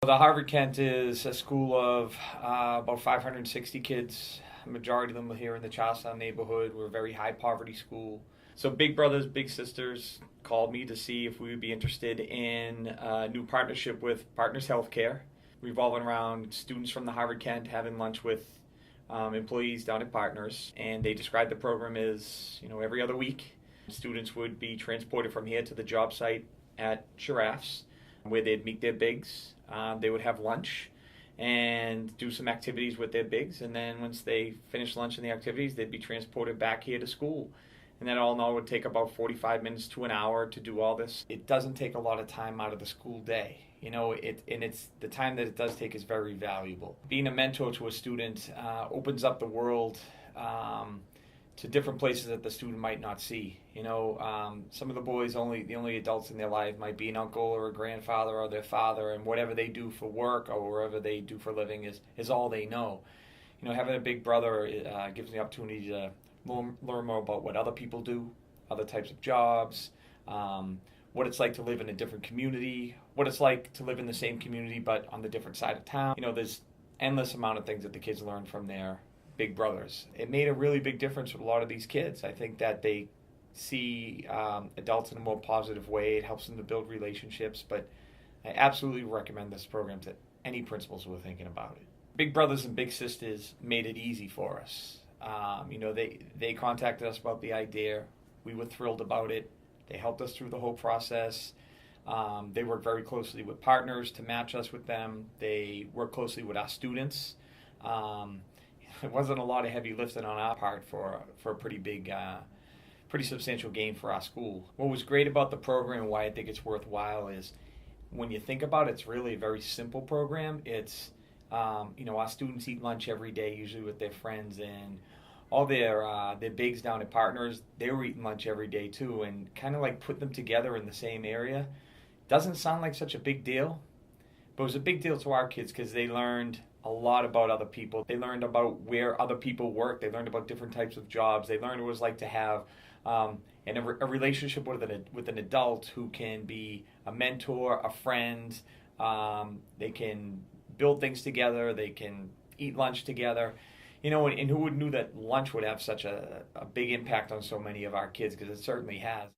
The Harvard Kent is a school of about 560 kids. A majority of them are here in the Charlestown neighborhood. We're a very high poverty school. So big brothers, big sisters called me to see if we would be interested in a new partnership with Partners Healthcare, revolving around students from the Harvard Kent having lunch with employees down at Partners. And they described the program as, every other week. Students would be transported from here to the job site at Giraffes, where they'd meet their bigs. They would have lunch and do some activities with their bigs, and then once they finish lunch and the activities, they'd be transported back here to school. And that all in all would take about 45 minutes to an hour to do all this. It doesn't take a lot of time out of the school day. It's the time that it does take is very valuable. Being a mentor to a student opens up the world to different places that the student might not see. Some of the boys, the only adults in their life might be an uncle or a grandfather or their father, and whatever they do for work or wherever they do for a living is all they know. Having a big brother gives me the opportunity to learn more about what other people do, other types of jobs, what it's like to live in a different community, what it's like to live in the same community but on the different side of town. There's endless amount of things that the kids learn from their big brothers. It made a really big difference with a lot of these kids. I think that they see adults in a more positive way. It helps them to build relationships, but I absolutely recommend this program to any principals who are thinking about it. Big brothers and big sisters made it easy for us. They contacted us about the idea. We were thrilled about it. They helped us through the whole process. They work very closely with partners to match us with them. They work closely with our students. It wasn't a lot of heavy lifting on our part for a pretty big, pretty substantial gain for our school. What was great about the program and why I think it's worthwhile is when you think about it, it's really a very simple program. It's, our students eat lunch every day, usually with their friends, and all their bigs down at Partners, they were eating lunch every day too, and kind of like put them together in the same area. Doesn't sound like such a big deal, but it was a big deal to our kids because they learned a lot about other people. They learned about where other people work. They learned about different types of jobs. They learned what it was like to have a relationship with an adult who can be a mentor, a friend. They can build things together. They can eat lunch together. And who would knew that lunch would have such a big impact on so many of our kids, because it certainly has.